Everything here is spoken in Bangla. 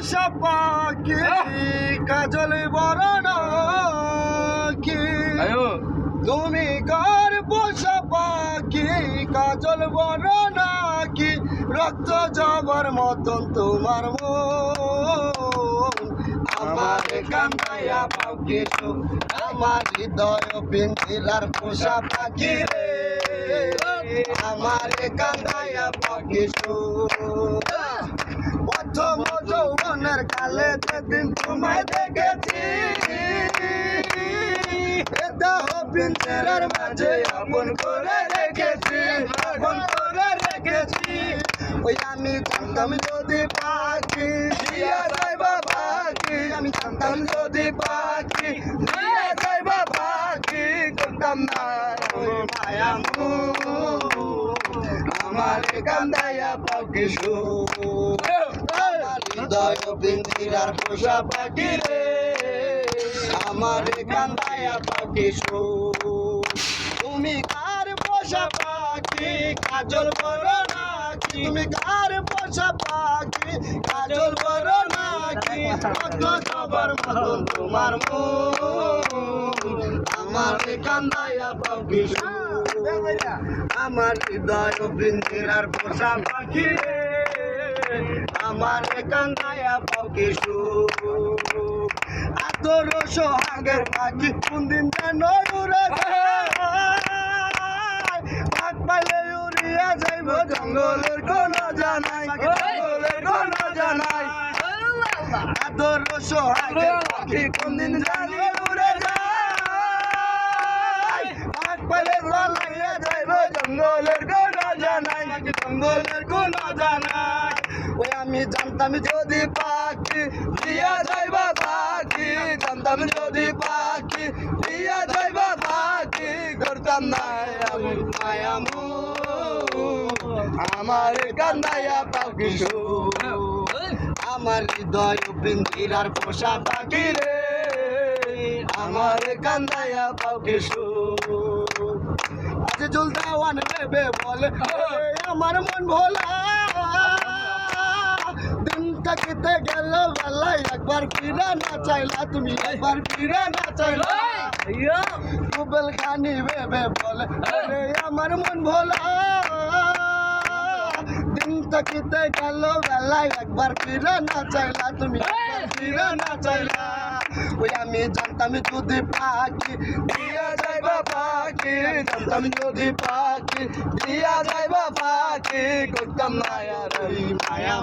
পোষা পাখি কাজল বরণ কি তুমি কার পোষা পাখি কাজল বরণ কি রক্ত জবার মতন তোমার মন আমার কান্দাইয়া পাখি আমার হৃদয় পিঞ্জিরার পোষা পাখি রে আমার কান্দাইয়া পাখি প্রথম যৌবনের কালে যেদিন তোমায় দেখেছি দেহ পিঞ্জরার মাঝে আপন করে রেখেছি ওই আমি জানতাম যদি পাখি দিয়া যাইবা পাখি আমি জানতাম যদি পাখি দিয়া যাইবা পাখি করতাম না মায়া আমার কান্দাইয়া পাখি আমার হৃদয় পিঞ্জিরার পোষা পাখি রে আমার কান্দাইয়া পাখি তুমি কার পোষা পাখি কাজল বড় নাকি তুমি কার পোষা পাখি কাজল বড় নাকি কত সবার মতন তোমার মন আমার কান্দাইয়া পাখি আমার হৃদয় পিঞ্জিরার পোষা পাখি রে আমার কান্দাইয়া পাখি আদর সোহাগের পাখি কোনদিন যেন উড়ে পাক পাইলে উড়িয়া যাইব জঙ্গলের কোন জানাই আদর সোহাগের পাখি কোনদিন জানি উড়ে যায় পাক পাইলে পালাইয়া যাইব জঙ্গলের কোন জানাই ওই আমি জানতাম যদি পাখি দিয়া যাইবা পাখি জানতাম যদি পাখি দিয়া যাইবা পাখি করতাম না আমি মায়া আমার কান্দাইয়া পাখি আমার হৃদয় পিঞ্জিরার পোষা পাখি রে আমার কান্দাইয়া পাখি আজ জুলদাওয়ান বেবে বলে আমার মন ভোলা দিন থাকিতে গেল বেলায় একবার ফিরে না চাইলা তুমি একবার ফিরে না চাইলা কুবেল খানি বেবে বলে আমার মন ভোলা দিন থাকিতে গেল বেলায় একবার ফিরে না চাইলা তুমি একবার ফিরে না চাইলা ওই আমি জানতাম যদি পাখি দিয়া যাইবা পাখি জানতাম যদি পাখি দিয়া যাইবা পাখি করতাম না আর মায়া